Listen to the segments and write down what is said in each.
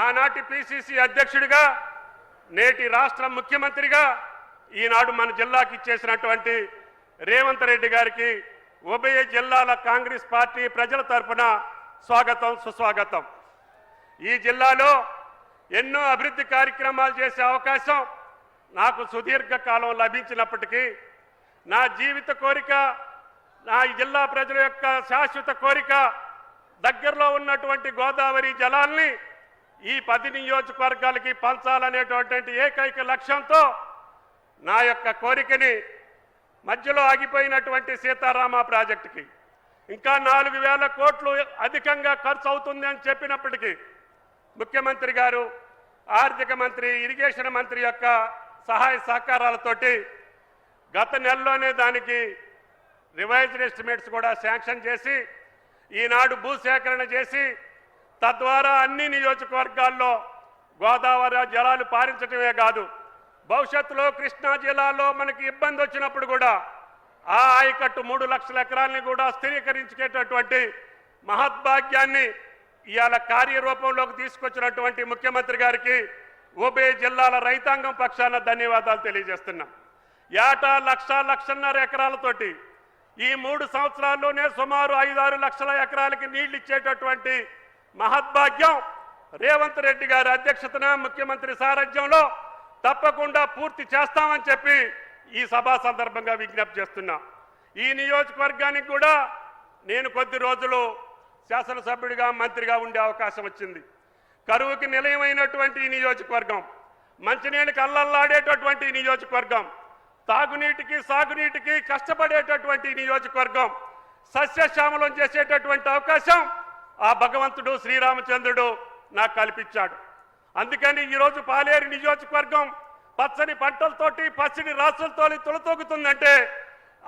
ఆనాటి పిసిసి అధ్యక్షుడిగా నేటి రాష్ట్ర ముఖ్యమంత్రిగా ఈనాడు మన జిల్లాకి ఇచ్చేసినటువంటి రేవంత్ రెడ్డి గారికి ఉభయ జిల్లాల కాంగ్రెస్ పార్టీ ప్రజల తరఫున స్వాగతం సుస్వాగతం। ఈ జిల్లాలో ఎన్నో అభివృద్ధి కార్యక్రమాలు చేసే అవకాశం నాకు సుదీర్ఘ కాలం లభించినప్పటికీ నా జీవిత కోరిక, నా జిల్లా ప్రజల యొక్క శాశ్వత కోరిక దగ్గరలో ఉన్నటువంటి గోదావరి జలాల్ని ఈ 10 నియోజకవర్గాలకి పంచాలనేటువంటి ఏకైక లక్ష్యంతో నా యొక్క కోరికని మధ్యలో ఆగిపోయినటువంటి సీతారామ ప్రాజెక్టుకి ఇంకా 4000 కోట్లు అధికంగా ఖర్చు అవుతుంది అని చెప్పినప్పటికీ ముఖ్యమంత్రి గారు, ఆర్థిక మంత్రి, ఇరిగేషన్ మంత్రి యొక్క సహాయ సహకారాలతోటి గత నెలలోనే దానికి రివైజ్డ్ ఎస్టిమేట్స్ కూడా శాంక్షన్ చేసి ఈనాడు భూసేకరణ చేసి తద్వారా అన్ని నియోజకవర్గాల్లో గోదావరి జలాలు పారించడమే కాదు, భవిష్యత్తులో కృష్ణా జిల్లాలో మనకి ఇబ్బంది వచ్చినప్పుడు కూడా ఆ ఆయకట్టు 3 లక్షల ఎకరాలని కూడా స్థిరీకరించేటటువంటి మహద్భాగ్యాన్ని ఇవాళ కార్యరూపంలోకి తీసుకొచ్చినటువంటి ముఖ్యమంత్రి గారికి ఉభయ జిల్లాల రైతాంగం పక్షాన ధన్యవాదాలు తెలియజేస్తున్నాం। ఏటా 1,00,000-1,50,000 ఎకరాలతోటి ఈ 3 సంవత్సరాల్లోనే సుమారు 5-6 లక్షల ఎకరాలకి నీళ్లు ఇచ్చేటటువంటి మహద్భాగ్యం రేవంత్ రెడ్డి గారి అధ్యక్షతన ముఖ్యమంత్రి సారథ్యంలో తప్పకుండా పూర్తి చేస్తామని చెప్పి ఈ సభా సందర్భంగా విజ్ఞప్తి చేస్తున్నా। ఈ నియోజకవర్గానికి కూడా నేను కొద్ది రోజులు శాసనసభ్యుడిగా, మంత్రిగా ఉండే అవకాశం వచ్చింది। కరువుకి నిలయమైనటువంటి ఈ నియోజకవర్గం, మంచినీళ్ళకి అల్లల్లాడేటటువంటి నియోజకవర్గం, తాగునీటికి సాగునీటికి కష్టపడేటటువంటి నియోజకవర్గం, సస్యశ్యామలం చేసేటటువంటి అవకాశం ఆ భగవంతుడు శ్రీరామచంద్రుడు నాకు కల్పించాడు। అందుకని ఈరోజు పాలేరు నియోజకవర్గం పచ్చని పంటలతోటి, పచ్చని రాసులతో తులతూగుతుందంటే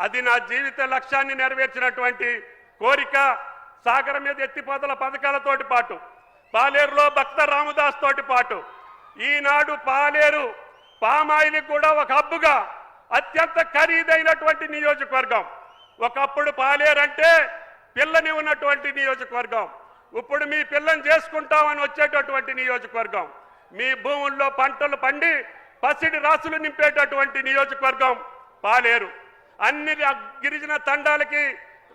అది నా జీవిత లక్ష్యాన్ని నెరవేర్చినటువంటి కోరిక। సాగర మీద ఎత్తిపోతల పథకాలతోటి పాటు, పాలేరులో భక్త రామదాస్ తోటి పాటు ఈనాడు పాలేరు పామాయిల్కి కూడా ఒక హబ్బుగా అత్యంత ఖరీదైనటువంటి నియోజకవర్గం। ఒకప్పుడు పాలేరు అంటే పిల్లని ఉన్నటువంటి నియోజకవర్గం, ఇప్పుడు మీ పిల్లని చేసుకుంటామని వచ్చేటటువంటి నియోజకవర్గం, మీ భూముల్లో పంటలు పండి పసిడి రాసులు నింపేటటువంటి నియోజకవర్గం పాలేరు। అన్ని గిరిజన తండాలకి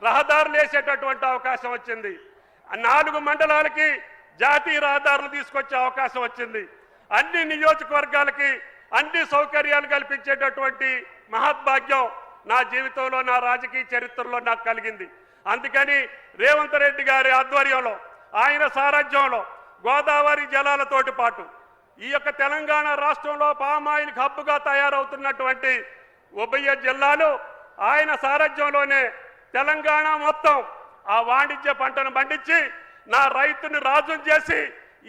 రహదారులు వేసేటటువంటి అవకాశం వచ్చింది, 4 మండలాలకి జాతీయ రహదారులు తీసుకొచ్చే అవకాశం వచ్చింది, అన్ని నియోజకవర్గాలకి అన్ని సౌకర్యాలు కల్పించేటటువంటి మహద్భాగ్యం నా జీవితంలో, నా రాజకీయ చరిత్రలో నాకు కలిగింది। అందుకని రేవంత్ రెడ్డి గారి ఆధ్వర్యంలో, ఆయన సారథ్యంలో గోదావరి జలాలతోటి పాటు ఈ యొక్క తెలంగాణ రాష్ట్రంలో పామాయిల్ హబ్బుగా తయారవుతున్నటువంటి ఉభయ జిల్లాలు ఆయన సారథ్యంలోనే తెలంగాణ మొత్తం ఆ వాణిజ్య పంటను పండించి నా రైతుని రాజును చేసి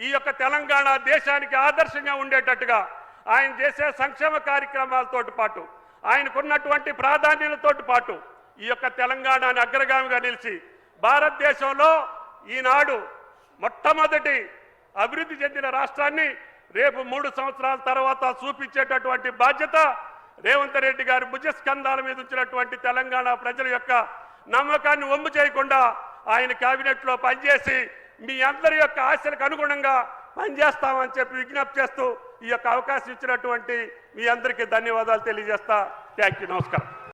ఈ యొక్క తెలంగాణ దేశానికి ఆదర్శంగా ఉండేటట్టుగా ఆయన చేసే సంక్షేమ కార్యక్రమాలతోటి పాటు, ఆయనకున్నటువంటి ప్రాధాన్యతలతోటి పాటు ఈ యొక్క తెలంగాణని అగ్రగామిగా నిలిచి భారతదేశంలో ఈనాడు మొట్టమొదటి అభివృద్ధి చెందిన రాష్ట్రాన్ని రేపు 3 సంవత్సరాల తర్వాత చూపించేటటువంటి బాధ్యత రేవంత్ రెడ్డి గారి భుజస్కంధాల మీద ఉంచినటువంటి తెలంగాణ ప్రజల యొక్క నమ్మకాన్ని వమ్ము చేయకుండా ఆయన కేబినెట్లో పనిచేసి మీ అందరి యొక్క ఆశలకు అనుగుణంగా పనిచేస్తామని చెప్పి విజ్ఞప్తి చేస్తూ ఈ యొక్క అవకాశం ఇచ్చినటువంటి మీ అందరికీ ధన్యవాదాలు తెలియజేస్తా। థ్యాంక్ యూ, నమస్కారం।